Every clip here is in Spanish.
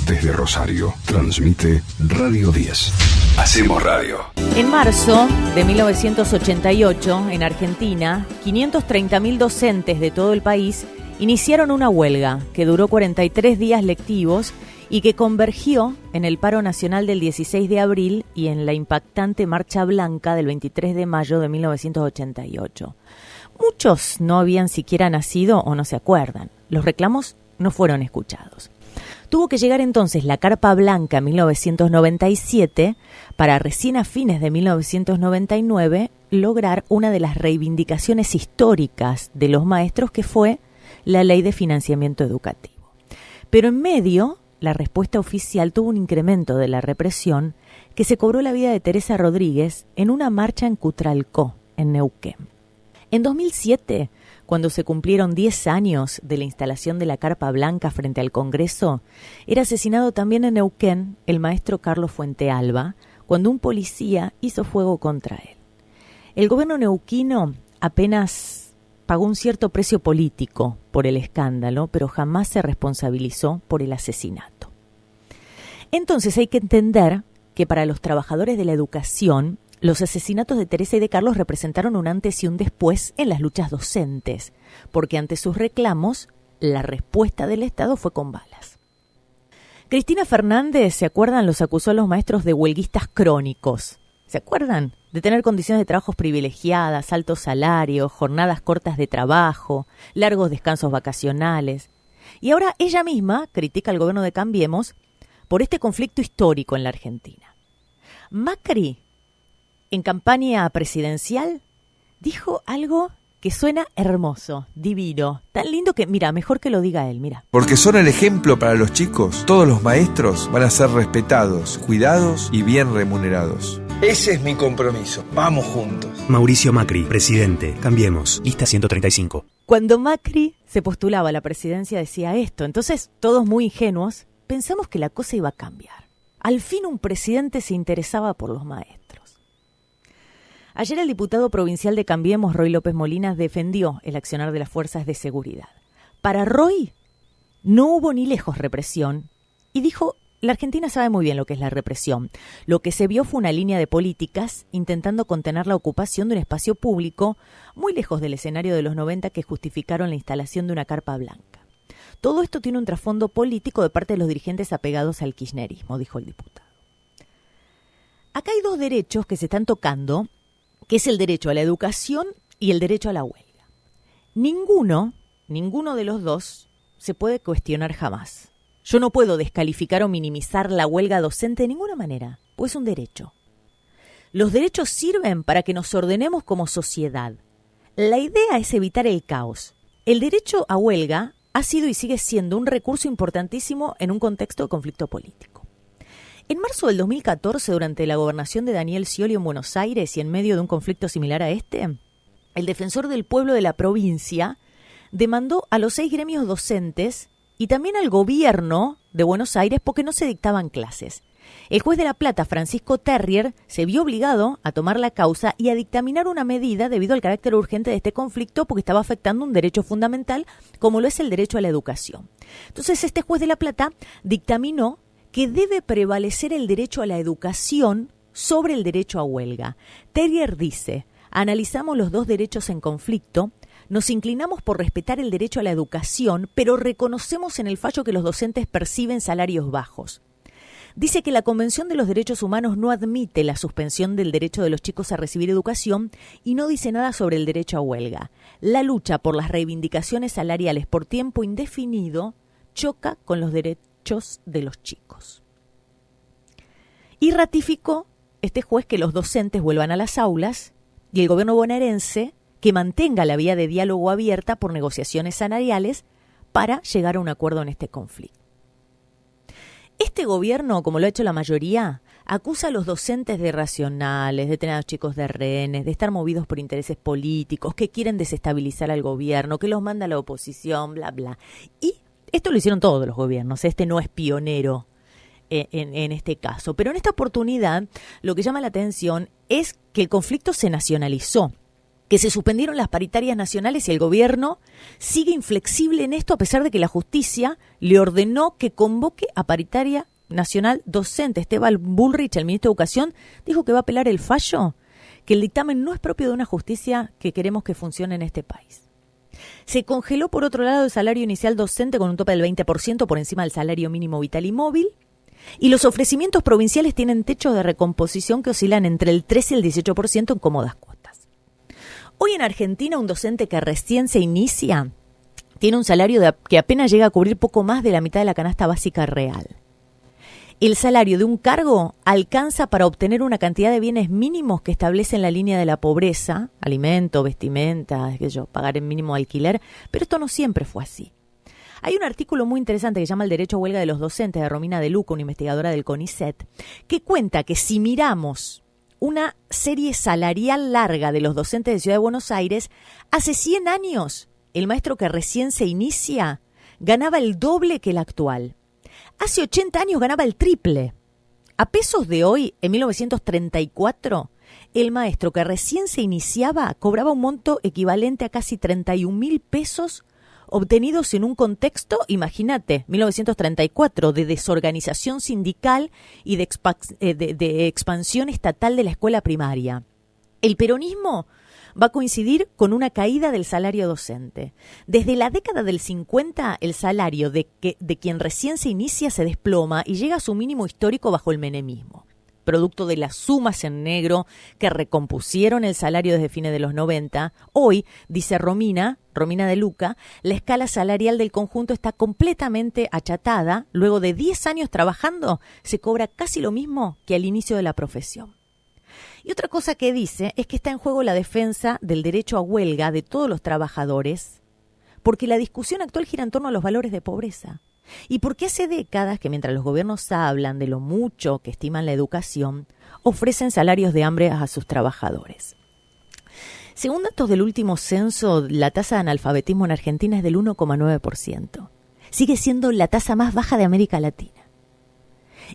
Desde Rosario, transmite Radio 10. Hacemos radio. En marzo de 1988, en Argentina, 530.000 docentes de todo el país iniciaron una huelga que duró 43 días lectivos y que convergió en el paro nacional del 16 de abril y en la impactante Marcha Blanca del 23 de mayo de 1988. Muchos no habían siquiera nacido o no se acuerdan. Los reclamos no fueron escuchados. Tuvo que llegar entonces la Carpa Blanca en 1997 para recién a fines de 1999 lograr una de las reivindicaciones históricas de los maestros, que fue la Ley de Financiamiento Educativo. Pero en medio, la respuesta oficial tuvo un incremento de la represión que se cobró la vida de Teresa Rodríguez en una marcha en Cutralcó, en Neuquén. En 2007, cuando se cumplieron 10 años de la instalación de la Carpa Blanca frente al Congreso, era asesinado también en Neuquén el maestro Carlos Fuentealba, cuando un policía hizo fuego contra él. El gobierno neuquino apenas pagó un cierto precio político por el escándalo, pero jamás se responsabilizó por el asesinato. Entonces hay que entender que para los trabajadores de la educación, los asesinatos de Teresa y de Carlos representaron un antes y un después en las luchas docentes, porque ante sus reclamos, la respuesta del Estado fue con balas. Cristina Fernández, ¿se acuerdan? Los acusó a los maestros de huelguistas crónicos. ¿Se acuerdan? De tener condiciones de trabajos privilegiadas, altos salarios, jornadas cortas de trabajo, largos descansos vacacionales. Y ahora ella misma critica al gobierno de Cambiemos por este conflicto histórico en la Argentina. Macri, en campaña presidencial, dijo algo que suena hermoso, divino, tan lindo que, mira, mejor que lo diga él, mira. Porque son el ejemplo para los chicos, todos los maestros van a ser respetados, cuidados y bien remunerados. Ese es mi compromiso. Vamos juntos. Mauricio Macri, presidente. Cambiemos. Lista 135. Cuando Macri se postulaba a la presidencia decía esto. Entonces, todos muy ingenuos, pensamos que la cosa iba a cambiar. Al fin un presidente se interesaba por los maestros. Ayer el diputado provincial de Cambiemos, Roy López Molinas, defendió el accionar de las fuerzas de seguridad. Para Roy no hubo ni lejos represión y dijo: la Argentina sabe muy bien lo que es la represión. Lo que se vio fue una línea de políticas intentando contener la ocupación de un espacio público muy lejos del escenario de los 90 que justificaron la instalación de una carpa blanca. Todo esto tiene un trasfondo político de parte de los dirigentes apegados al kirchnerismo, dijo el diputado. Acá hay dos derechos que se están tocando, que es el derecho a la educación y el derecho a la huelga. Ninguno de los dos se puede cuestionar jamás. Yo no puedo descalificar o minimizar la huelga docente de ninguna manera, pues es un derecho. Los derechos sirven para que nos ordenemos como sociedad. La idea es evitar el caos. El derecho a huelga ha sido y sigue siendo un recurso importantísimo en un contexto de conflicto político. En marzo del 2014, durante la gobernación de Daniel Scioli en Buenos Aires y en medio de un conflicto similar a este, el defensor del pueblo de la provincia demandó a los 6 gremios docentes y también al gobierno de Buenos Aires porque no se dictaban clases. El juez de La Plata, Francisco Terrier, se vio obligado a tomar la causa y a dictaminar una medida debido al carácter urgente de este conflicto porque estaba afectando un derecho fundamental como lo es el derecho a la educación. Entonces este juez de La Plata dictaminó que debe prevalecer el derecho a la educación sobre el derecho a huelga. Terrier dice: analizamos los dos derechos en conflicto, nos inclinamos por respetar el derecho a la educación, pero reconocemos en el fallo que los docentes perciben salarios bajos. Dice que la Convención de los Derechos Humanos no admite la suspensión del derecho de los chicos a recibir educación y no dice nada sobre el derecho a huelga. La lucha por las reivindicaciones salariales por tiempo indefinido choca con los derechos de los chicos. Y ratificó este juez que los docentes vuelvan a las aulas y el gobierno bonaerense que mantenga la vía de diálogo abierta por negociaciones salariales para llegar a un acuerdo en este conflicto. Este gobierno, como lo ha hecho la mayoría, acusa a los docentes de irracionales, de tener a los chicos de rehenes, de estar movidos por intereses políticos, que quieren desestabilizar al gobierno, que los manda a la oposición, bla, bla. Y esto lo hicieron todos los gobiernos, este no es pionero en este caso. Pero en esta oportunidad, lo que llama la atención es que el conflicto se nacionalizó. que se suspendieron las paritarias nacionales y el gobierno sigue inflexible en esto a pesar de que la justicia le ordenó que convoque a paritaria nacional docente. Esteban Bullrich, el ministro de Educación, dijo que va a apelar el fallo, que el dictamen no es propio de una justicia que queremos que funcione en este país. Se congeló, por otro lado, el salario inicial docente con un tope del 20% por encima del salario mínimo vital y móvil. Y los ofrecimientos provinciales tienen techos de recomposición que oscilan entre el 13 y el 18% en cómodas cuotas. Hoy en Argentina, un docente que recién se inicia tiene un salario que apenas llega a cubrir poco más de la mitad de la canasta básica real. El salario de un cargo alcanza para obtener una cantidad de bienes mínimos que establecen la línea de la pobreza, alimento, vestimenta, pagar el mínimo alquiler, pero esto no siempre fue así. Hay un artículo muy interesante que se llama El derecho a huelga de los docentes, de Romina De Luca, una investigadora del CONICET, que cuenta que si miramos una serie salarial larga de los docentes de Ciudad de Buenos Aires, hace 100 años el maestro que recién se inicia ganaba el doble que el actual. Hace 80 años ganaba el triple. A pesos de hoy, en 1934, el maestro que recién se iniciaba cobraba un monto equivalente a casi 31.000 pesos obtenidos en un contexto, imagínate, 1934, de desorganización sindical y de expansión estatal de la escuela primaria. El peronismo va a coincidir con una caída del salario docente. Desde la década del 50, el salario de quien recién se inicia se desploma y llega a su mínimo histórico bajo el menemismo, producto de las sumas en negro que recompusieron el salario desde fines de los 90. Hoy, dice Romina De Luca, la escala salarial del conjunto está completamente achatada. Luego de 10 años trabajando, se cobra casi lo mismo que al inicio de la profesión. Y otra cosa que dice es que está en juego la defensa del derecho a huelga de todos los trabajadores, porque la discusión actual gira en torno a los valores de pobreza. Y porque hace décadas que mientras los gobiernos hablan de lo mucho que estiman la educación, ofrecen salarios de hambre a sus trabajadores. Según datos del último censo, la tasa de analfabetismo en Argentina es del 1,9%. Sigue siendo la tasa más baja de América Latina.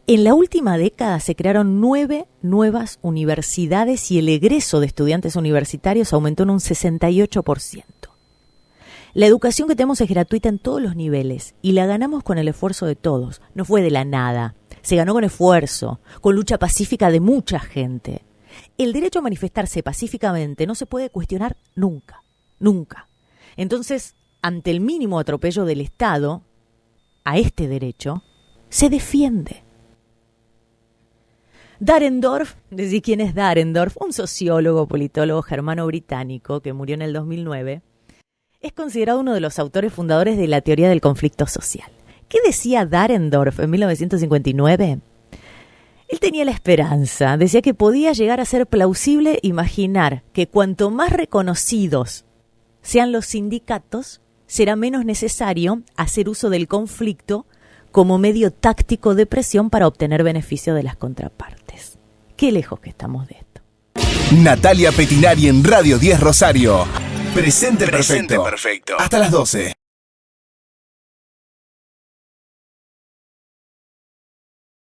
En la última década se crearon 9 nuevas universidades y el egreso de estudiantes universitarios aumentó en un 68%. La educación que tenemos es gratuita en todos los niveles y la ganamos con el esfuerzo de todos. No fue de la nada. Se ganó con esfuerzo, con lucha pacífica de mucha gente. El derecho a manifestarse pacíficamente no se puede cuestionar nunca, nunca. Entonces, ante el mínimo atropello del Estado a este derecho, se defiende. Dahrendorf, ¿decís quién es Dahrendorf? Un sociólogo, politólogo germano-británico que murió en el 2009. Es considerado uno de los autores fundadores de la teoría del conflicto social. ¿Qué decía Dahrendorf en 1959? Él tenía la esperanza, decía que podía llegar a ser plausible imaginar que cuanto más reconocidos sean los sindicatos, será menos necesario hacer uso del conflicto como medio táctico de presión para obtener beneficio de las contrapartes. Qué lejos que estamos de esto. Natalia Petinari en Radio 10 Rosario. Presente perfecto. Hasta las 12.